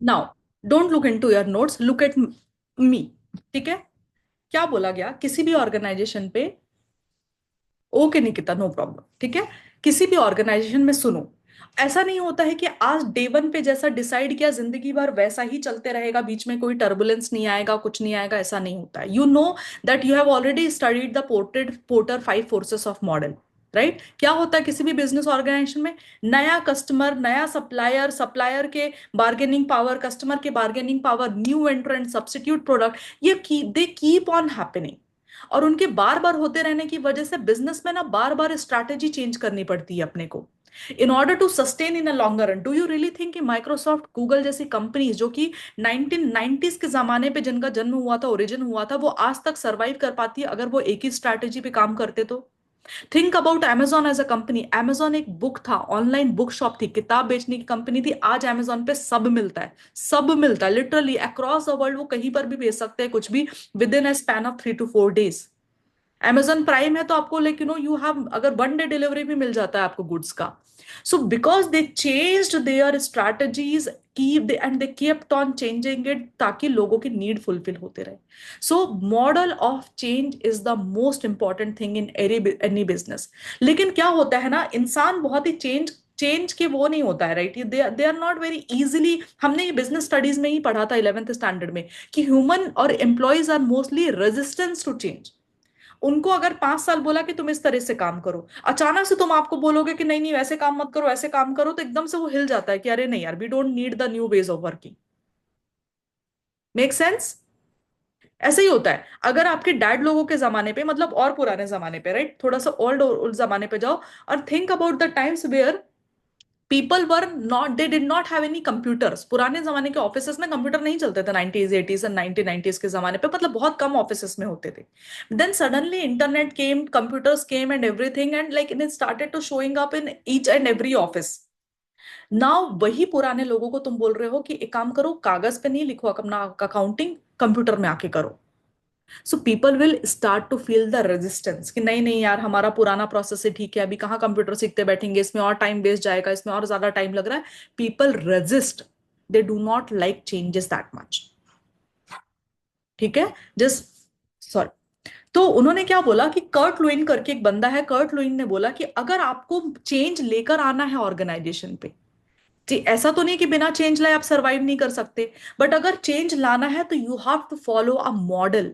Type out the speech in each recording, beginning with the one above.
Now don't look into your notes, look at me. ठीक है? क्या बोला गया किसी भी ऑर्गेनाइजेशन पे? ओके निकिता, नो प्रॉब्लम, ठीक है। किसी भी ऑर्गेनाइजेशन में सुनो, ऐसा नहीं होता है कि आज डे वन पे जैसा डिसाइड किया जिंदगी भर वैसा ही चलते रहेगा, बीच में कोई टर्बुलेंस नहीं आएगा, कुछ नहीं आएगा, ऐसा नहीं होता है। You know that you have already studied the porter five forces of model, right? क्या होता है किसी भी बिजनेस ऑर्गेनाइजेशन में? नया कस्टमर, नया सप्लायर, सप्लायर के बार्गेनिंग पावर, कस्टमर के bargaining power, new एंट्रेंट, substitute product, ये दे कीप ऑन हैपनिंग। और उनके बार बार होते रहने की वजह से बिजनेस में ना बार बार स्ट्रैटेजी चेंज करनी पड़ती है अपने को, in order to sustain in a longer run. Do you really think कि माइक्रोसॉफ्ट, गूगल जैसी कंपनीज जो कि 1990s के जमाने पे जिनका जन्म हुआ था, ओरिजिन हुआ था, वो आज तक सरवाइव कर पाती है अगर वो एक ही स्ट्रैटेजी पे काम करते तो? Think about Amazon as a company. Amazon एक बुक था, ऑनलाइन बुक शॉप थी, किताब बेचने की कंपनी थी। आज Amazon पे सब मिलता है, सब मिलता है लिटरली अक्रॉस द वर्ल्ड। वो कहीं पर भी बेच सकते हैं कुछ भी with in a span of 3 to 4 days। Amazon prime है तो आपको लाइक यू हैव, अगर 1 डे डिलीवरी भी मिल जाता है आपको गुड्स का। So because they changed their strategies, keep and they kept on changing it, ताकि लोगों की नीड फुलफिल होते रहे। So model of change is the most important thing in any business. लेकिन क्या होता है ना, इंसान बहुत ही चेंज चेंज के वो नहीं होता है, right? They are not very easily. हमने ये बिजनेस स्टडीज में ही पढ़ा था 11th स्टैंडर्ड में कि ह्यूमन और employees are mostly resistance to change. उनको अगर 5 साल बोला कि तुम इस तरह से काम करो, अचानक से तुम आपको बोलोगे कि नहीं नहीं वैसे काम मत करो, ऐसे काम करो, तो एकदम से वो हिल जाता है कि अरे नहीं यार, we don't need the new ways of working. Make sense? ऐसे ही होता है अगर आपके डैड लोगों के जमाने पे, मतलब और पुराने जमाने पे, राइट, थोड़ा सा ओल्ड ओल्ड जमाने पे जाओ और think about the times where people were not, they did not have any computers. पुराने जमाने के ऑफिसेस में कंप्यूटर नहीं चलते थे 90s 80s एंड 1990s के जमाने पे, मतलब बहुत कम ऑफिसेस में होते थे। Then suddenly internet came, computers came and everything, and like it started to showing up in each and every office. Now वही पुराने लोगों को तुम बोल रहे हो कि एक काम करो, कागज पे नहीं लिखो अपना अकाउंटिंग, कंप्यूटर में आके करो। So people will start to feel the resistance कि नहीं नहीं यार, हमारा पुराना प्रोसेस है, ठीक है, अभी कहाँ कंप्यूटर सीखते बैठेंगे, इसमें और टाइम वेस्ट जाएगा, इसमें और ज्यादा टाइम लग रहा है। People resist, they do not like changes that much. ठीक है? Just, sorry. तो उन्होंने क्या बोला कि कर्ट लुइन करके एक बंदा है, कर्ट लुइन ने बोला कि अगर आपको चेंज लेकर आना है ऑर्गेनाइजेशन पे, ऐसा तो नहीं कि बिना चेंज लाए आप सरवाइव नहीं कर सकते, बट अगर चेंज लाना है तो you have to follow a model.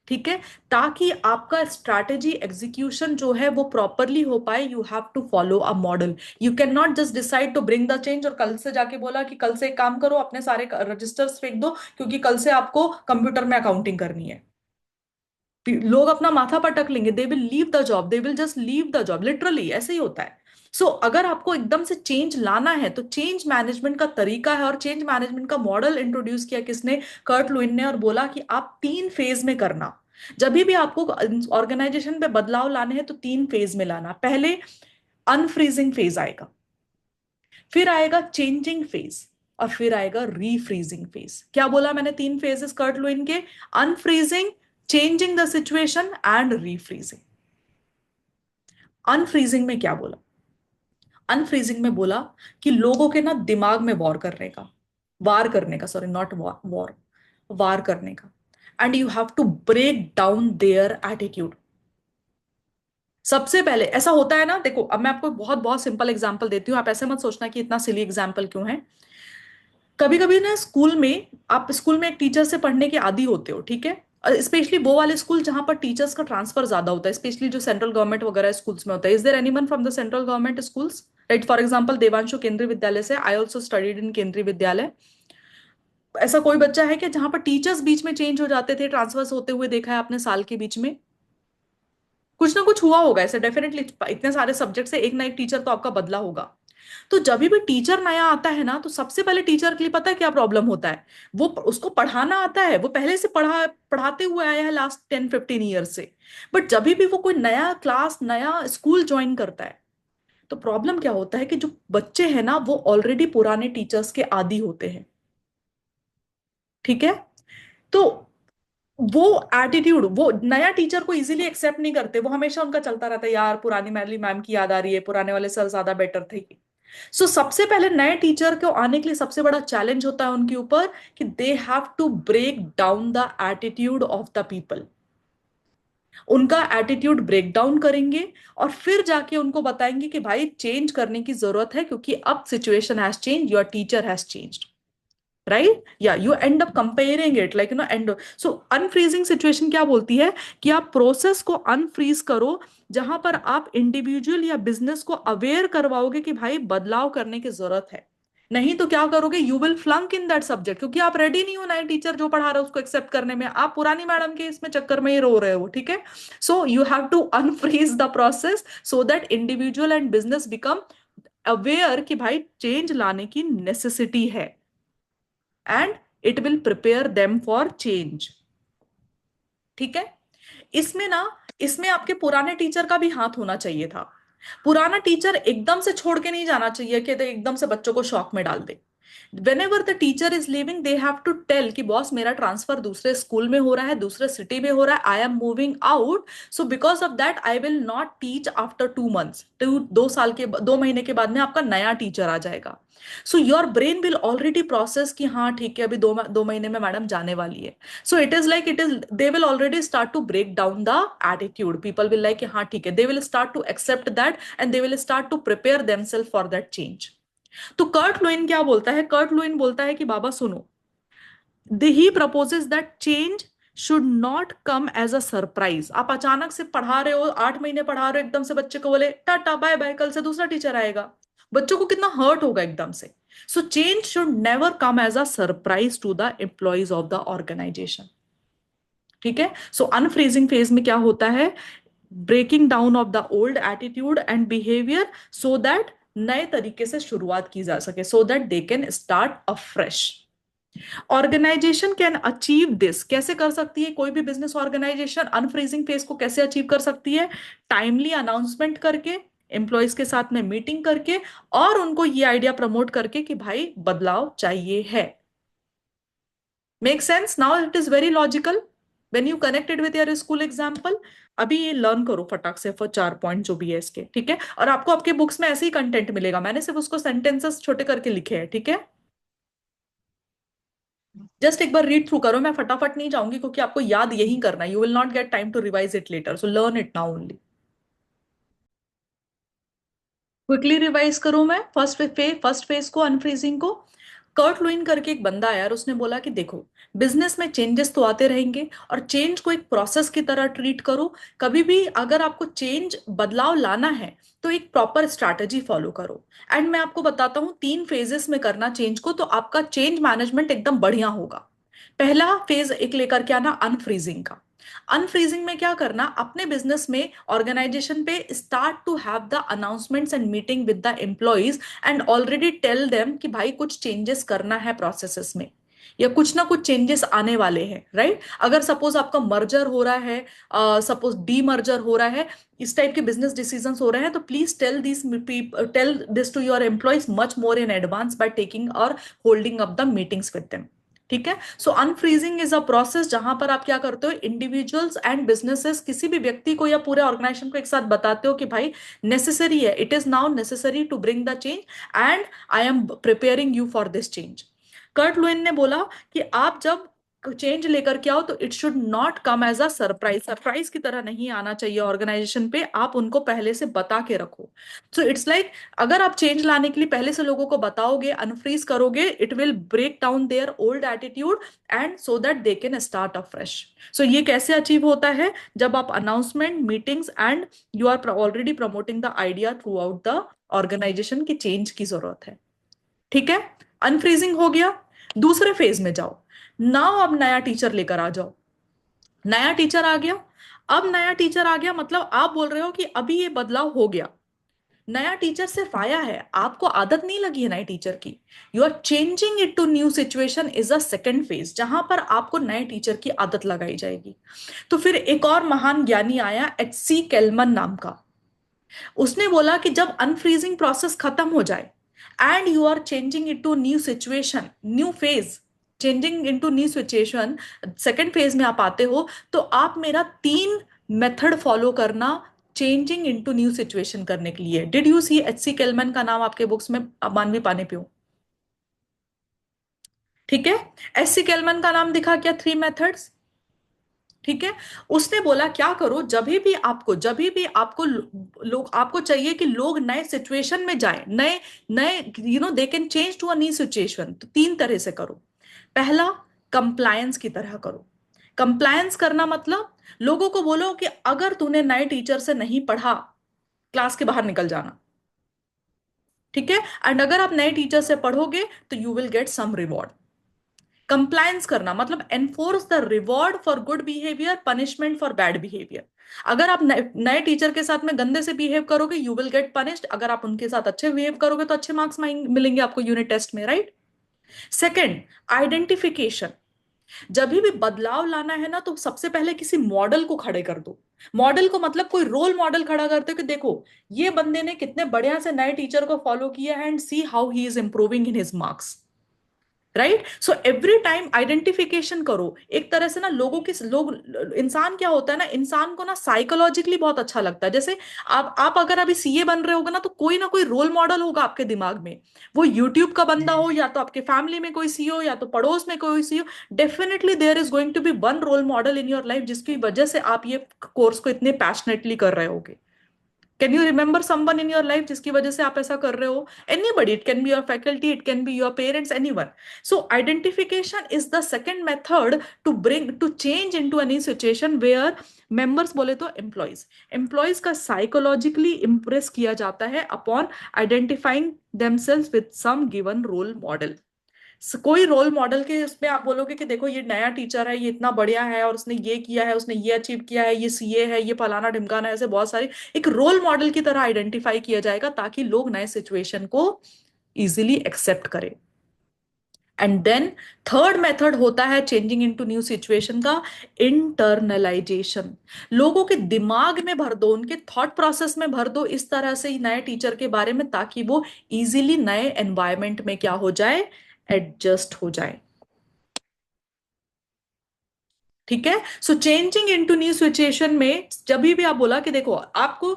ठीक है? ताकि आपका स्ट्रैटेजी एग्जीक्यूशन जो है वो प्रॉपरली हो पाए, you have to follow a model. You can not just decide to bring the change और कल से जाके बोला कि कल से एक काम करो, अपने सारे रजिस्टर्स फेंक दो क्योंकि कल से आपको कंप्यूटर में अकाउंटिंग करनी है। लोग अपना माथा पटक लेंगे, they will leave the job, they will just leave the job, literally ऐसे ही होता है। सो अगर आपको एकदम से चेंज लाना है तो चेंज मैनेजमेंट का तरीका है, और चेंज मैनेजमेंट का मॉडल इंट्रोड्यूस किया किसने? कर्ट लुइन ने, और बोला कि आप 3 फेज में करना। जब भी आपको ऑर्गेनाइजेशन पे बदलाव लाने हैं तो 3 फेज में लाना। पहले अनफ्रीजिंग फेज आएगा, फिर आएगा चेंजिंग फेज, और फिर आएगा रीफ्रीजिंग फेज। क्या बोला मैंने? 3 फेजेस कर्ट लुइन के: unfreezing, changing the situation and रीफ्रीजिंग। Unfreezing में क्या बोला? अनफ्रीजिंग में बोला कि लोगों के ना दिमाग में वॉर करने का, वार करने का, सॉरी नॉट वॉर, वार करने का। And you have to break down their attitude. सबसे पहले ऐसा होता है ना, देखो अब मैं आपको बहुत बहुत सिंपल एग्जांपल देती हूँ, आप ऐसे मत सोचना कि इतना सिली एग्जांपल क्यों है। कभी कभी ना स्कूल में, आप स्कूल में एक टीचर से पढ़ने के आदी होते हो, ठीक है? स्पेशली वो वाले स्कूल जहां पर टीचर्स का ट्रांसफर ज्यादा होता है, स्पेशली जो सेंट्रल गवर्नमेंट वगैरह स्कूल्स में होता है। Is there anyone from the central government schools? Right, for example Devanshu Kendriya Vidyalaya से, आई ऑल्सो स्टडीड इन केंद्रीय विद्यालय। ऐसा कोई बच्चा है कि जहां पर टीचर्स बीच में चेंज हो जाते थे, ट्रांसफर होते हुए देखा है आपने साल के बीच में? कुछ ना कुछ हुआ होगा ऐसे डेफिनेटली। इतने सारे सब्जेक्ट से एक ना एक टीचर तो आपका बदला होगा। तो जब भी टीचर नया आता है ना, तो सबसे पहले टीचर के लिए पता है क्या प्रॉब्लम होता है? वो उसको पढ़ाना आता है, वो पहले से पढ़ाते हुए आया है लास्ट 10-15 ईयर से। बट जब भी वो कोई नया क्लास, नया स्कूल ज्वाइन करता है, तो प्रॉब्लम क्या होता है कि जो बच्चे हैं ना, वो ऑलरेडी पुराने टीचर्स के आदी होते हैं। ठीक है? तो वो एटीट्यूड, वो नया टीचर को इजीली एक्सेप्ट नहीं करते, वो हमेशा उनका चलता रहता है, यार पुरानी मैली मैम की याद आ रही है, पुराने वाले सर ज्यादा बेटर थे। सबसे पहले नए टीचर को आने के लिए सबसे बड़ा चैलेंज होता है उनके ऊपर कि they have to break down the attitude of the people. उनका एटीट्यूड ब्रेक डाउन करेंगे और फिर जाके उनको बताएंगे कि भाई चेंज करने की जरूरत है, क्योंकि अब situation has change, your teacher has changed, right? या you end up comparing it like and so unfreezing situation क्या बोलती है कि आप प्रोसेस को अनफ्रीज करो, जहां पर आप इंडिविजुअल या बिजनेस को अवेयर करवाओगे कि भाई बदलाव करने की जरूरत है। नहीं तो क्या करोगे, you will flunk in that subject, क्योंकि आप रेडी नहीं हो नए टीचर जो पढ़ा रहे हो उसको एक्सेप्ट करने में, आप पुरानी मैडम के इसमें चक्कर में ही रो रहे हो, ठीक है? So you have to unfreeze the process so that individual and business become aware कि भाई चेंज लाने की नेसेसिटी है, and it will prepare them for change. ठीक है? इसमें ना, इसमें आपके पुराने टीचर का भी हाथ होना चाहिए था। पुराना टीचर एकदम से छोड़ के नहीं जाना चाहिए कि तो एकदम से बच्चों को शॉक में डाल दे। whenever the teacher is leaving they have to tell कि बॉस मेरा ट्रांसफर दूसरे स्कूल में हो रहा है, दूसरे सिटी में हो रहा है, I am moving out, so because of that I will not teach after 2 months, 2 साल के 2 महीने के बाद में आपका नया टीचर आ जाएगा। So your brain will already process कि हाँ ठीक है, अभी दो महीने में मैडम जाने वाली है। So it is like, it is they will already start to break down the attitude, people will like हाँ ठीक है, they will start to accept that and they will start to prepare themselves for that change. तो Kurt Lewin क्या बोलता है? Kurt Lewin बोलता है कि बाबा सुनो, he proposes that change should not come as a surprise. आप अचानक से पढ़ा रहे हो, 8 महीने पढ़ा रहे हो, एकदम से बच्चे को बोले टाटा बाय बाय, कल से दूसरा टीचर आएगा, बच्चों को कितना हर्ट होगा एकदम से। So change should never come as a surprise to the employees of the organisation. ठीक है? सो अनफ्रीजिंग फेज में क्या होता है, breaking down of the old attitude and behaviour so that नए तरीके से शुरुआत की जा सके, so that they can start afresh. Organisation can achieve this, कैसे कर सकती है कोई भी बिजनेस ऑर्गेनाइजेशन अनफ्रीजिंग फेज को कैसे अचीव कर सकती है? टाइमली अनाउंसमेंट करके, एम्प्लॉयज के साथ में मीटिंग करके, और उनको ये आइडिया प्रमोट करके कि भाई बदलाव चाहिए है। Make sense? Now it is very logical when you connected with your school example. अभी ये लर्न करो फटाक से फॉर 4 पॉइंट जो भी है इसके, ठीक है? और आपको आपके बुक्स में ऐसे ही कंटेंट मिलेगा, मैंने सिर्फ उसको सेंटेंसेस छोटे करके लिखे हैं, ठीक है? जस्ट एक बार रीड थ्रू करो, मैं फटाफट नहीं जाऊंगी क्योंकि आपको याद यही करना है, you will not get time to revise it later, so learn it now only. Quickly revise करूं मैं फर्स्ट फेज को, अनफ्रीजिंग को। कर्ट लुइन करके एक बंदा आया और उसने बोला कि देखो, बिजनेस में चेंजेस तो आते रहेंगे और चेंज को एक प्रोसेस की तरह ट्रीट करो। कभी भी अगर आपको चेंज बदलाव लाना है तो एक प्रॉपर स्ट्रैटेजी फॉलो करो। एंड मैं आपको बताता हूँ 3 फेजेस में करना चेंज को, तो आपका चेंज मैनेजमेंट एकदम बढ़िया होगा। पहला फेज एक लेकर के आना अनफ्रीजिंग का। अनफ्रीजिंग में क्या करना, अपने बिजनेस में ऑर्गेनाइजेशन पे start to have the announcements and meeting with the employees and already tell them कि भाई कुछ चेंजेस करना है प्रोसेसेस में, या कुछ ना कुछ चेंजेस आने वाले हैं, राइट? अगर सपोज आपका मर्जर हो रहा है, सपोज डी मर्जर हो रहा है, इस टाइप के बिजनेस डिसीजंस हो रहे हैं, तो please tell this to your employees much more in advance by taking और holding up the meetings with them. ठीक है? सो अनफ्रीजिंग इज अ प्रोसेस जहां पर आप क्या करते हो, इंडिविजुअल्स एंड बिजनेसेस, किसी भी व्यक्ति को या पूरे ऑर्गेनाइजेशन को एक साथ बताते हो कि भाई नेसेसरी है, it is now necessary to bring the change and I am preparing you for this change. Kurt Lewin ने बोला कि आप जब चेंज लेकर के आओ तो it should not come as a surprise, surprise की तरह नहीं आना चाहिए ऑर्गेनाइजेशन पे, आप उनको पहले से बता के रखो। सो इट्स लाइक, अगर आप चेंज लाने के लिए पहले से लोगों को बताओगे, अनफ्रीज करोगे, it will break down their old attitude and so that they can start afresh. So ये कैसे अचीव होता है? जब आप announcement, meetings and you are already promoting the idea throughout the organisation की चेंज की जरूरत है। ठीक है? अनफ्रीजिंग हो गया। दूसरे फेज में जाओ, नाउ अब नया टीचर लेकर आ जाओ। नया टीचर आ गया, अब नया टीचर आ गया मतलब आप बोल रहे हो कि अभी ये बदलाव हो गया, नया टीचर सिर्फ आया है, आपको आदत नहीं लगी है नए टीचर की, you are changing it to new situation is a second phase, जहां पर आपको नए टीचर की आदत लगाई जाएगी। तो फिर एक और महान ज्ञानी आया, H.C. केलमन नाम का। उसने बोला कि जब अनफ्रीजिंग प्रोसेस खत्म हो जाए and you are changing it to new situation, new phase, changing into new situation, second phase में आप आते हो, तो आप मेरा 3 मेथड फॉलो करना चेंजिंग इनटू न्यू सिचुएशन करने के लिए। Did you see H C Kelman का नाम आपके बुक्स में? मानवी पानी? ठीक है, एच सी केलमैन का नाम दिखा क्या? Three methods. ठीक है, उसने बोला क्या करो, जब भी आपको लोग आपको चाहिए कि लोग नए सिचुएशन में जाएं, नए नए they can change to a new situation, तो तीन तरह से करो। पहला, कंप्लायंस की तरह करो। कंप्लायंस करना मतलब लोगों को बोलो कि अगर तूने नए टीचर से नहीं पढ़ा, क्लास के बाहर निकल जाना। ठीक है, एंड अगर आप नए टीचर से पढ़ोगे तो you will get some reward. Compliance करना मतलब enforce the reward for good behaviour, punishment for bad behaviour. अगर आप नए टीचर के साथ में गंदे से बिहेव करोगे, यू विल गेट पनिश्ड। अगर आप उनके साथ अच्छे बिहेव करोगे तो अच्छे मार्क्स मिलेंगे आपको यूनिट टेस्ट में, राइट? Second, identification. जब भी बदलाव लाना है ना, तो सबसे पहले किसी मॉडल को खड़े कर दो। मॉडल को मतलब कोई रोल मॉडल खड़ा करते हो कि देखो ये बंदे ने कितने बढ़िया से नए टीचर को फॉलो किया है, and see how he is improving in his marks. Right, so every time identification करो। एक तरह से ना लोगों की लोग इंसान क्या होता है ना, इंसान को ना साइकोलॉजिकली बहुत अच्छा लगता है। जैसे आप अगर अभी सीए बन रहे होगे ना, तो कोई ना कोई रोल मॉडल होगा आपके दिमाग में। वो यूट्यूब का बंदा हो, या तो आपके फैमिली में कोई सी हो, या तो पड़ोस में कोई सी हो। Definitely there is going to be one role model in your life, जिसकी वजह से आप ये कोर्स को इतने पैशनेटली कर रहे होगे। Can you remember someone in your life जिसकी वजह से आप ऐसा कर रहे हो? Anybody, it can be your faculty, it can be your parents, anyone. So identification is the second method to bring to change into any situation where members, बोले तो एम्प्लॉयज, एम्प्लॉयज का साइकोलॉजिकली इंप्रेस किया जाता है upon identifying themselves with some given role model. कोई role model के उसमें आप बोलोगे कि देखो ये नया टीचर है, ये इतना बढ़िया है, और उसने ये किया है, उसने ये अचीव किया है, ये सीए है, ये फलाना ढिमकाना है, ऐसे बहुत सारे एक रोल मॉडल की तरह आइडेंटिफाई किया जाएगा, ताकि लोग नए सिचुएशन को इजीली एक्सेप्ट करें। एंड देन थर्ड मेथड होता है चेंजिंग इनटू न्यू सिचुएशन का, इंटरनलाइजेशन। लोगों के दिमाग में भर दो, उनके थॉट प्रोसेस में भर दो इस तरह से नए टीचर के बारे में, ताकि वो इजीली नए एनवायरमेंट में क्या हो जाए, एडजस्ट हो जाए। ठीक है, सो चेंजिंग इनटू न्यू सिचुएशन में जब भी आप बोला कि देखो आपको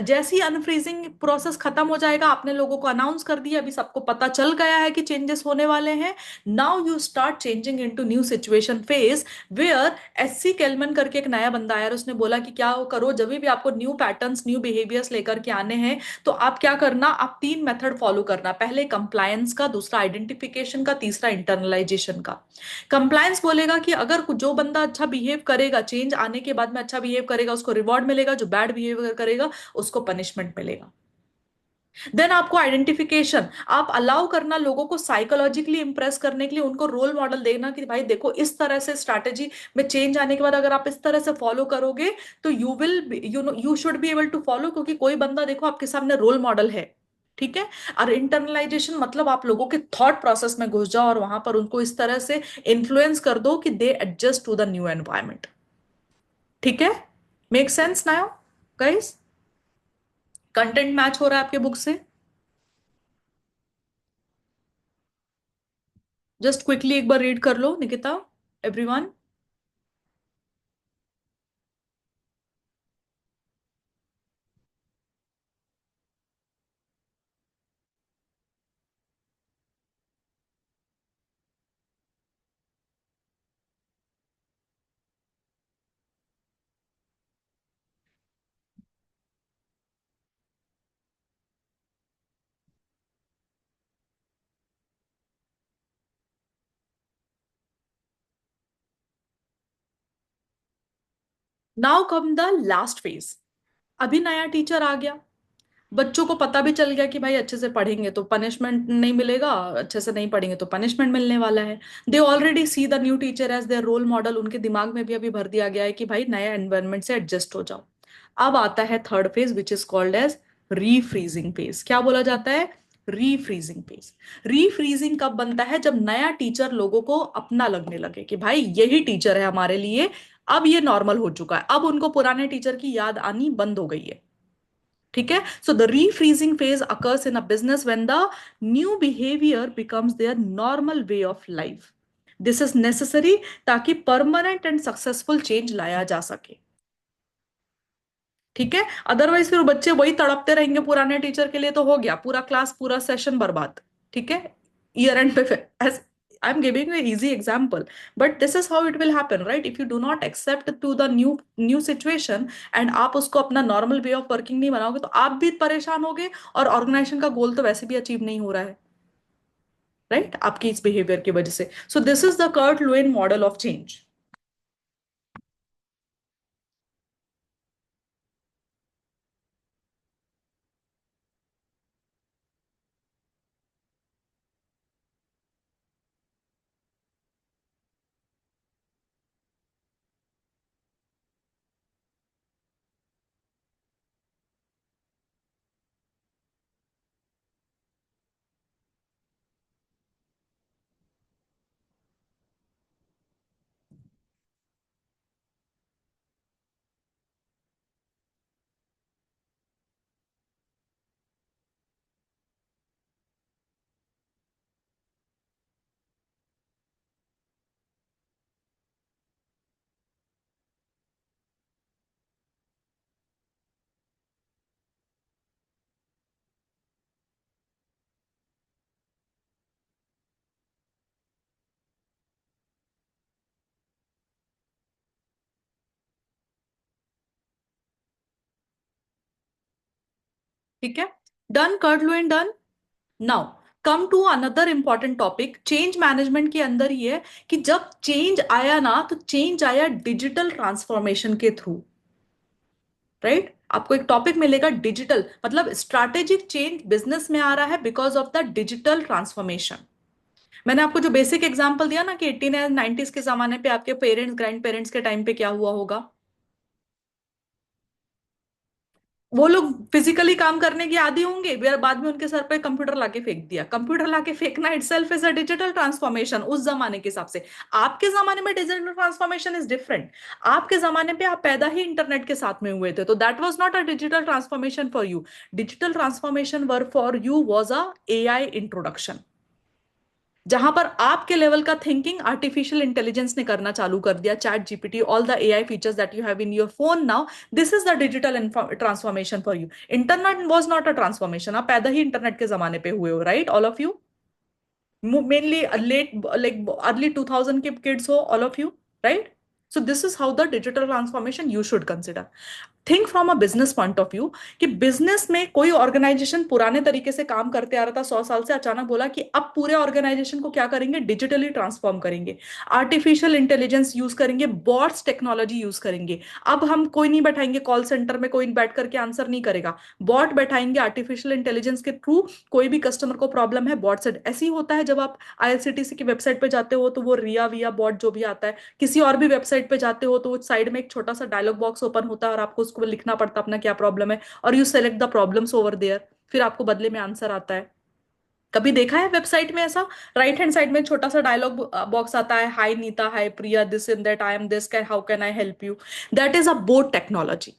जैसे ही अनफ्रीजिंग प्रोसेस खत्म हो जाएगा, आपने लोगों को अनाउंस कर दिया, अभी सबको पता चल गया है कि चेंजेस होने वाले हैं। Now you start changing into new situation phase, where SC Kelman करके एक नया बंदा आया और उसने बोला कि क्या करो, जब भी आपको न्यू पैटर्न्स, न्यू बिहेवियर्स लेकर के आने हैं, तो आप क्या करना, आप तीन मेथड फॉलो करना। पहले कंप्लायंस का, दूसरा आइडेंटिफिकेशन का, तीसरा इंटरनलाइजेशन का। कंप्लायंस बोलेगा कि अगर जो बंदा अच्छा बिहेव करेगा, चेंज आने के बाद में अच्छा बिहेव करेगा, उसको रिवॉर्ड मिलेगा, जो बैड बिहेवियर करेगा उसको पनिशमेंट मिलेगा। देन आपको आइडेंटिफिकेशन, आप अलाउ करना लोगों को साइकोलॉजिकली इंप्रेस करने के लिए, उनको रोल मॉडल देना कि भाई देखो इस तरह से स्ट्रैटेजी में चेंज आने के बाद अगर आप इस तरह से फॉलो करोगे तो you will you should be able to follow, क्योंकि कोई बंदा देखो आपके सामने रोल मॉडल है। ठीक है, और इंटरनलाइजेशन मतलब आप लोगों के थॉट प्रोसेस में घुस जाओ और वहां पर उनको इस तरह से इन्फ्लुएंस कर दो कि they adjust to the new environment. ठीक है, make sense now guys? Content match हो रहा है आपके बुक से? जस्ट क्विकली एक बार रीड कर लो Nikita, everyone. Now come the last phase. अभी नया टीचर आ गया, बच्चों को पता भी चल गया कि भाई अच्छे से पढ़ेंगे तो पनिशमेंट नहीं मिलेगा, अच्छे से नहीं पढ़ेंगे तो पनिशमेंट मिलने वाला है। They already see the new teacher as their role model, उनके दिमाग में भी अभी भर दिया गया है कि भाई नया एनवायरनमेंट से एडजस्ट हो जाओ। अब आता है third phase which is called as refreezing phase. क्या बोला जाता है? रीफ्रीजिंग फेज। रीफ्रीजिंग कब बनता है? जब नया टीचर लोगों को अपना लगने लगे कि भाई यही टीचर है हमारे लिए, अब ये नॉर्मल हो चुका है, अब उनको पुराने टीचर की याद आनी बंद हो गई है। ठीक है, so the refreezing phase occurs in a business when the new behaviour becomes their normal way of life. This is necessary ताकि परमानेंट एंड सक्सेसफुल चेंज लाया जा सके। ठीक है, अदरवाइज फिर बच्चे वही तड़पते रहेंगे पुराने टीचर के लिए, तो हो गया पूरा क्लास पूरा सेशन बर्बाद। ठीक है, ईयर एंड पे as I am giving you easy example, but this is how it will happen, right? If you do not accept to the new new situation and आप उसको अपना नॉर्मल वे ऑफ वर्किंग नहीं बनाओगे, तो आप भी परेशान होगे और ऑर्गेनाइजेशन का गोल तो वैसे भी अचीव नहीं हो रहा है, राइट? आपकी इस बिहेवियर की वजह से। So this is the Kurt Lewin model of change. ठीक है, done, Kurt Lewin done. Now come to another important topic, change management के अंदर ही है कि जब चेंज आया ना, तो चेंज आया डिजिटल ट्रांसफॉर्मेशन के थ्रू, राइट? आपको एक टॉपिक मिलेगा डिजिटल, मतलब स्ट्रैटेजिक चेंज बिजनेस में आ रहा है because of the digital transformation. मैंने आपको जो बेसिक एग्जांपल दिया ना कि 1890s के जमाने पे आपके पेरेंट्स ग्रैंड पेरेंट्स के टाइम पे क्या हुआ होगा, वो लोग फिजिकली काम करने के आदी होंगे, फिर बाद में उनके सर पे कंप्यूटर लाके फेंक दिया। कंप्यूटर लाके फेंकना itself is a digital transformation उस जमाने के हिसाब से। आपके जमाने में डिजिटल ट्रांसफॉर्मेशन इज डिफरेंट। आपके जमाने पे आप पैदा ही इंटरनेट के साथ में हुए थे, तो that was not a digital transformation for you. Digital transformation were for you was a AI introduction, जहां पर आपके लेवल का थिंकिंग आर्टिफिशियल इंटेलिजेंस ने करना चालू कर दिया, ChatGPT, all the AI features that you have in your phone now. This is the digital transformation for you. Internet was not a transformation, आप पैदा ही इंटरनेट के जमाने पे हुए हो, right? All of you, mainly late like early 2000 के kids हो, all of you, right? So this is how the digital transformation you should consider. Think from a business point of view, कि business में कोई organisation पुराने तरीके से काम करते आ रहा था 100 साल से, अचानक बोला कि अब पूरे ऑर्गेनाइजेशन को क्या करेंगे, डिजिटली ट्रांसफॉर्म करेंगे, आर्टिफिशियल इंटेलिजेंस यूज करेंगे, बॉट्स टेक्नोलॉजी यूज करेंगे। अब हम कोई नहीं बैठाएंगे कॉल सेंटर में, कोई बैठ करके आंसर नहीं करेगा, बॉट बैठाएंगे आर्टिफिशियल इंटेलिजेंस के थ्रू। कोई भी कस्टमर को प्रॉब्लम है, बॉट से ऐसे ही होता है। जब आप आईआरसीटीसी की वेबसाइट पे जाते हो तो वो रिया विया बॉट जो भी आता है, किसी और भी वेबसाइट पे जाते हो तो साइड में एक छोटा सा डायलॉग बॉक्स ओपन होता है और आपको उसको लिखना पड़ता है अपना क्या प्रॉब्लम है, और you select the problems over there, फिर आपको बदले में आंसर आता है। कभी देखा है वेबसाइट में ऐसा? राइट हैंड साइड में छोटा सा डायलॉग बॉक्स आता है, hi Nita, hi Priya, this in that, I am this, can how can I help you. That is a bot technology.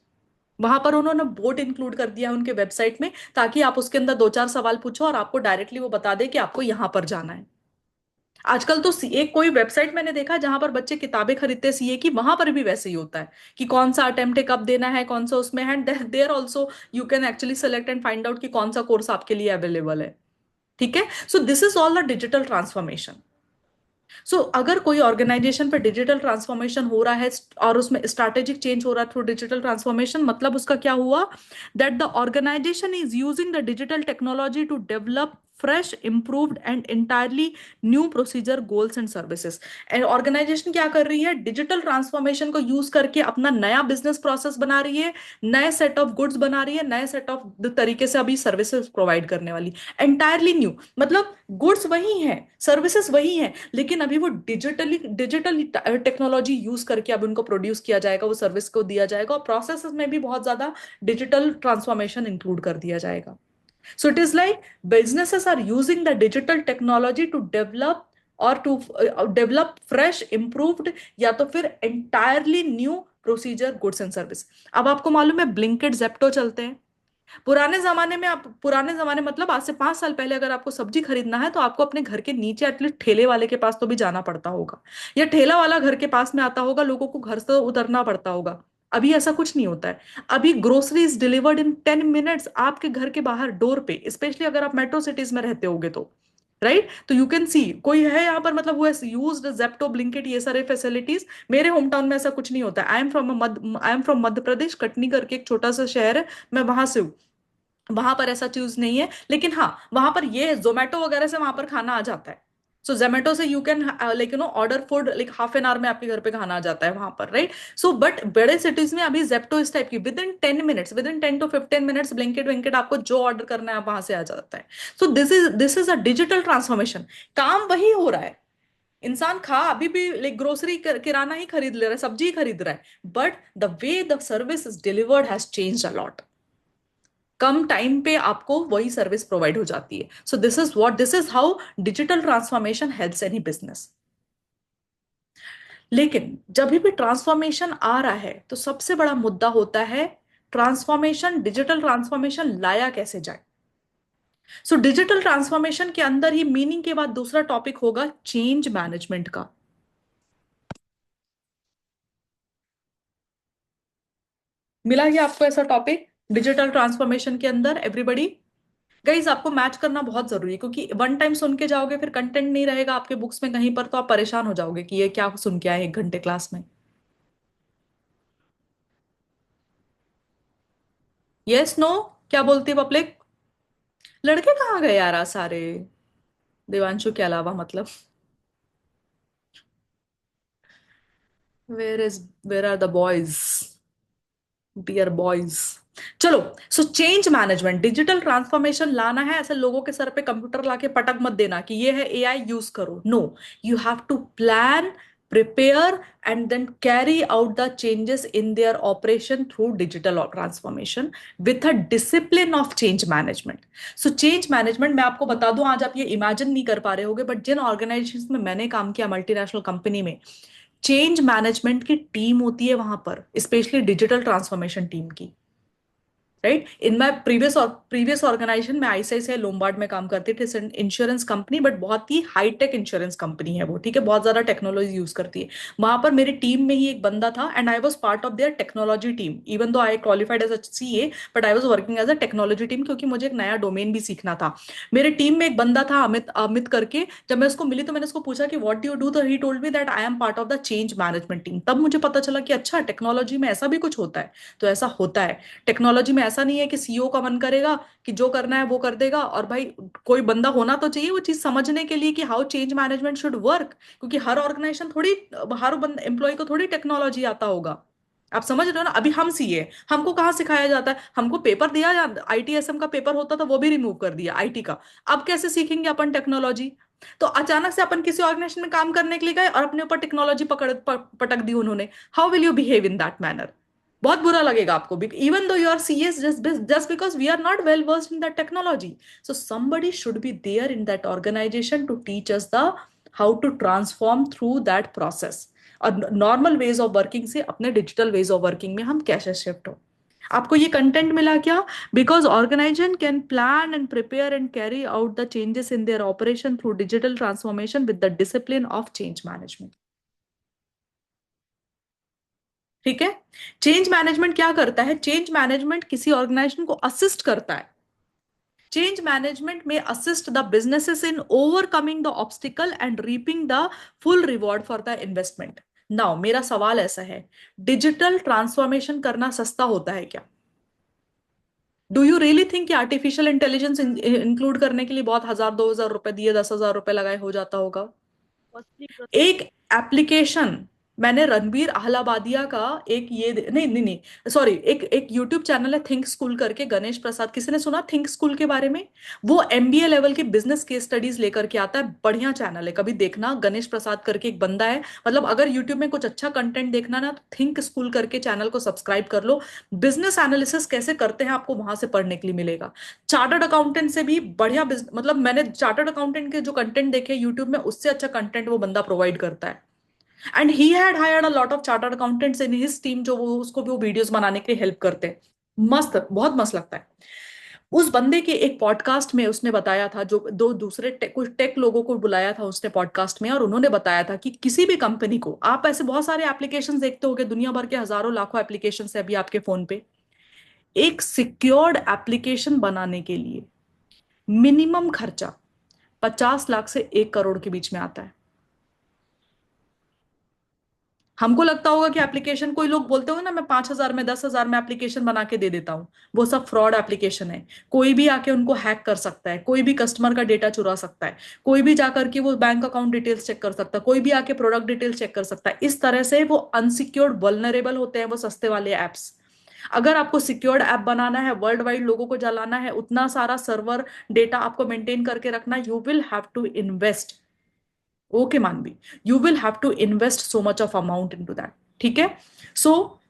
वहां पर उन्होंने बोट इंक्लूड कर दिया है उनके वेबसाइट में, ताकि आप उसके अंदर दो चार सवाल पूछो और आपको डायरेक्टली वो बता दे कि आपको यहां पर जाना है। आजकल तो एक कोई वेबसाइट मैंने देखा जहां पर बच्चे किताबें खरीदते सीए की, वहां पर भी वैसे ही होता है कि कौन सा अटेम्प्ट है, कब देना है, कौन सा उसमें है, there also you can actually select and find out कि कौन सा कोर्स आपके लिए अवेलेबल है। ठीक है, so this is all the digital transformation. So अगर कोई ऑर्गेनाइजेशन पे डिजिटल ट्रांसफॉर्मेशन हो रहा है और उसमें स्ट्रैटेजिक चेंज हो रहा है थ्रू डिजिटल ट्रांसफॉर्मेशन, मतलब उसका क्या हुआ, that the organisation is using the digital technology to develop fresh improved and entirely new procedure goals and services. And organisation क्या कर रही है, डिजिटल ट्रांसफॉर्मेशन को यूज करके अपना नया बिजनेस प्रोसेस बना रही है, नए सेट ऑफ गुड्स बना रही है, नए सेट ऑफ तरीके से अभी सर्विसेज प्रोवाइड करने वाली, एंटायरली न्यू। मतलब गुड्स वही हैं, सर्विसेज वही हैं, लेकिन अभी वो डिजिटल टेक्नोलॉजी यूज करके अब उनको प्रोड्यूस किया जाएगा, वो सर्विस को दिया जाएगा, और प्रोसेस में भी बहुत ज्यादा डिजिटल ट्रांसफॉर्मेशन इंक्लूड कर दिया जाएगा। सो it is like businesses are using the digital technology to develop और टू डेवलप फ्रेश इंप्रूव्ड या तो फिर entirely new procedure goods and service. अब आपको मालूम है ब्लिंकिट जेप्टो चलते हैं। पुराने जमाने में, आप पुराने जमाने मतलब आज से 5 साल पहले, अगर आपको सब्जी खरीदना है तो आपको अपने घर के नीचे एटलीस्ट ठेले वाले के पास तो भी जाना पड़ता होगा, या ठेला वाला घर के पास में आता होगा, लोगों को घर से उतरना पड़ता होगा। अभी ऐसा कुछ नहीं होता है। अभी grocery is delivered in 10 minutes आपके घर के बाहर डोर पे, स्पेशली अगर आप मेट्रो सिटीज में रहते होगे तो, राइट। तो यू कैन सी कोई है यहाँ पर मतलब वो यूज्ड जेप्टो, ब्लिंकिट, ये सारे फैसिलिटीज। मेरे होम टाउन में ऐसा कुछ नहीं होता है। I am from Madhya Pradesh, Katni करके एक छोटा सा शहर है, मैं वहां से हूँ। वहां पर ऐसा चीज नहीं है, लेकिन हाँ वहां पर ये जोमेटो वगैरह से वहां पर खाना आ जाता है। सो जोमेटो से you can like order food, like half an hour में आपके घर पे खाना आ जाता है वहां पर, राइट। सो बट बड़े सिटीज में अभी जेप्टो इस टाइप की within 10 minutes, within 10 to 15 minutes Blinkit विंकिट आपको जो ऑर्डर करना है वहां से आ जाता है। So this is a digital transformation. काम वही हो रहा है। इंसान खा अभी भी लाइक ग्रोसरी किराना ही खरीद ले रहा है, सब्जी ही खरीद रहा है, but the way the service is delivered has changed a lot. Come time पे आपको वही सर्विस प्रोवाइड हो जाती है। So this is how digital transformation helps any business. लेकिन जब भी ट्रांसफॉर्मेशन आ रहा है तो सबसे बड़ा मुद्दा होता है ट्रांसफॉर्मेशन, डिजिटल ट्रांसफॉर्मेशन लाया कैसे जाए। सो डिजिटल ट्रांसफॉर्मेशन के अंदर ही मीनिंग के बाद दूसरा टॉपिक होगा चेंज मैनेजमेंट का। मिला क्या आपको ऐसा टॉपिक डिजिटल ट्रांसफॉर्मेशन के अंदर, एवरीबडी? गाइज आपको मैच करना बहुत जरूरी है, क्योंकि वन टाइम सुन के जाओगे फिर कंटेंट नहीं रहेगा आपके बुक्स में कहीं पर, तो आप परेशान हो जाओगे कि ये क्या सुन के आए 1 घंटे क्लास में। यस नो, क्या बोलती है पब्लिक? लड़के कहाँ गए यार आज सारे, देवांशु के अलावा मतलब? Where are the boys, dear boys? चलो। So change management, digital transformation लाना है, ऐसे लोगों के सर पे कंप्यूटर लाके पटक मत देना कि ये है एआई यूज करो। No, you have to plan, prepare and then carry out the changes in their operation through digital transformation with a discipline of change management. So change management मैं आपको बता दूं, आज आप ये इमेजिन नहीं कर पा रहे होगे, बट जिन ऑर्गेनाइजेशन में मैंने काम किया मल्टीनेशनल कंपनी में, चेंज मैनेजमेंट की टीम होती है वहां पर, स्पेशली डिजिटल ट्रांसफॉर्मेशन टीम की, right. In my previous organisation में आईसीआईसीआई लोम्बार्ड में काम करती थी, इंश्योरेंस कंपनी, बट बहुत ही हाईटेक इंश्योरेंस कंपनी है वो, ठीक है, बहुत ज्यादा टेक्नोलॉजी यूज करती है। वहां पर मेरी टीम में ही एक बंदा था and I was part of their technology team, even though I qualified as a CA, but I was working as a technology team, क्योंकि मुझे एक नया डोमेन भी सीखना था। मेरे टीम में एक बंदा था अमित, अमित करके। जब मैं उसको मिली तो मैंने उसको पूछा कि व्हाट डू यू डू, तो he told me that I am part of the change management team. तब मुझे पता चला कि अच्छा, टेक्नोलॉजी में ऐसा भी कुछ होता है। तो ऐसा होता है टेक्नोलॉजी में, ऐसा नहीं है कि सीईओ का मन करेगा कि जो करना है वो कर देगा, और भाई कोई बंदा होना तो चाहिए वो चीज समझने के लिए कि how change management should work, क्योंकि हर ऑर्गेनाइजेशन थोड़ी, हर बंदा एम्प्लॉय को थोड़ी टेक्नोलॉजी आता होगा। आप समझ रहे हो ना? अभी हम सीए, हमको कहाँ सिखाया जाता है? हमको पेपर दिया, या आईटीएसएम का पेपर होता था वो भी रिमूव कर दिया आईटी का। अब कैसे सीखेंगे अपन टेक्नोलॉजी? तो अचानक से अपन किसी ऑर्गेनाइजेशन में काम करने के लिए गए और अपने ऊपर टेक्नोलॉजी पटक दी उन्होंने। How will you behave in that manner? बहुत बुरा लगेगा आपको भी, even though you are CS, just because we are not well versed in that technology. So somebody should be there in that organization to teach us the how to transform through that process, और normal veg of working से अपने digital veg of working में हम कैसे shift हो। आपको ये content मिला क्या? Because organisation can plan and prepare and carry out the changes in their operation through digital transformation with the discipline of change management. ठीक है। चेंज मैनेजमेंट क्या करता है? चेंज मैनेजमेंट किसी ऑर्गेनाइजेशन को असिस्ट करता है। चेंज मैनेजमेंट में assist the businesses in overcoming the obstacle and reaping the full reward for the investment. Now मेरा सवाल ऐसा है, डिजिटल ट्रांसफॉर्मेशन करना सस्ता होता है क्या? डू यू रियली थिंक कि आर्टिफिशियल इंटेलिजेंस इंक्लूड करने के लिए बहुत 1000 2000 रुपए दिए, 10,000 रुपए लगाए हो जाता होगा? एक एप्लीकेशन, मैंने रणबीर अहलाबादिया का एक नहीं नहीं नहीं सॉरी, एक एक यूट्यूब चैनल है थिंक स्कूल करके, गणेश प्रसाद, किसी ने सुना थिंक स्कूल के बारे में? वो एमबीए लेवल के बिजनेस केस स्टडीज लेकर के आता है, बढ़िया चैनल है, कभी देखना। गणेश प्रसाद करके एक बंदा है, मतलब अगर यूट्यूब में कुछ अच्छा कंटेंट देखना ना, तो थिंक स्कूल करके चैनल को सब्सक्राइब कर लो। बिजनेस एनालिसिस कैसे करते हैं आपको वहां से पढ़ने के लिए मिलेगा। चार्टर्ड अकाउंटेंट से भी बढ़िया मतलब मैंने चार्टर्ड अकाउंटेंट के जो कंटेंट देखे यूट्यूब में, उससे अच्छा कंटेंट वो बंदा प्रोवाइड करता है। And he had hired a lot of chartered accountants in his team, जो वो उसको भी वो वीडियोस बनाने के लिए हेल्प करते हैं। मस्त, बहुत मस्त लगता है। उस बंदे के एक पॉडकास्ट में उसने बताया था, जो दो दूसरे कुछ टेक लोगों को बुलाया था उसने पॉडकास्ट में, और उन्होंने बताया था कि किसी भी कंपनी को, आप ऐसे बहुत सारे एप्लीकेशंस देखते होंगे, दुनिया भर के हजारों लाखों एप्लीकेशंस है अभी आपके फोन पे। एक सिक्योर्ड एप्लीकेशन बनाने के लिए मिनिमम खर्चा 50 लाख से 1 करोड़ के बीच में आता है। हमको लगता होगा कि एप्लीकेशन, कोई लोग बोलते होंगे ना, मैं 5 हजार में 10 हजार में एप्लीकेशन बना के दे देता हूँ। वो सब फ्रॉड एप्लीकेशन है। कोई भी आके उनको हैक कर सकता है, कोई भी कस्टमर का डेटा चुरा सकता है, कोई भी जाकर के वो बैंक अकाउंट डिटेल्स चेक कर सकता है, कोई भी आके प्रोडक्ट डिटेल्स चेक कर सकता है। इस तरह से वो अनसिक्योर्ड वल्नरेबल होते हैं वो सस्ते वाले एप्स। अगर आपको सिक्योर्ड ऐप बनाना है, वर्ल्ड वाइड लोगों को जलाना है, उतना सारा सर्वर डेटा आपको मेंटेन करके रखना, you will have to invest. Okay Manavi, you will have to invest so much of amount into that. ठीक है। सो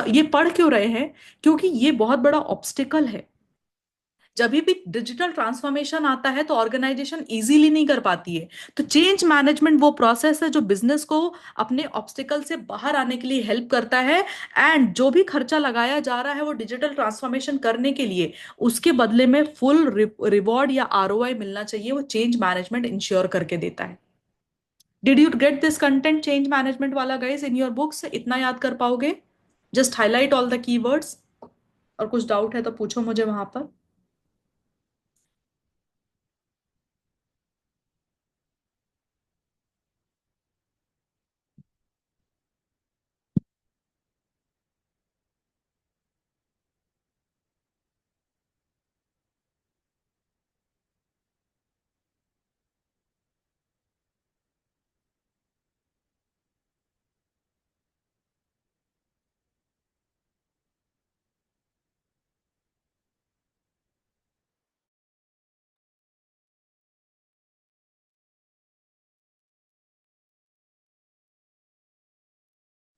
ये पढ़ क्यों रहे हैं? क्योंकि ये बहुत बड़ा ऑब्स्टिकल है। जब भी डिजिटल ट्रांसफॉर्मेशन आता है तो ऑर्गेनाइजेशन इजीली नहीं कर पाती है। तो चेंज मैनेजमेंट वो प्रोसेस है जो बिजनेस को अपने ऑब्स्टिकल से बाहर आने के लिए हेल्प करता है। एंड जो भी खर्चा लगाया जा रहा है वो डिजिटल ट्रांसफॉर्मेशन करने के लिए, उसके बदले में फुल रिवॉर्ड या आरओआई मिलना चाहिए, वो चेंज मैनेजमेंट इंश्योर करके देता है। Did you get this content change management वाला गाइस इन योर बुक्स? इतना याद कर पाओगे? Just highlight all the keywords. और कुछ डाउट है तो पूछो मुझे वहां पर।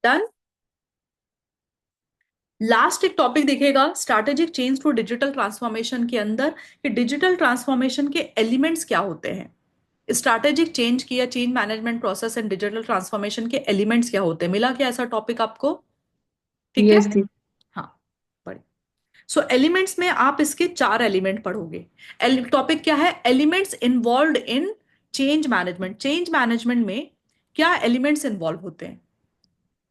डन। लास्ट एक टॉपिक दिखेगा strategic change to digital transformation के अंदर, कि डिजिटल ट्रांसफॉर्मेशन के एलिमेंट्स क्या होते हैं। स्ट्रैटेजिक चेंज की या change management process and digital transformation के एलिमेंट्स क्या होते हैं? मिला क्या ऐसा टॉपिक आपको? ठीक है। यस दी। हाँ, बढ़िया। सो एलिमेंट्स में आप इसके 4 एलिमेंट पढ़ोगे। टॉपिक क्या है? Elements involved in change management. Change management में क्या एलिमेंट्स इन्वॉल्व होते हैं?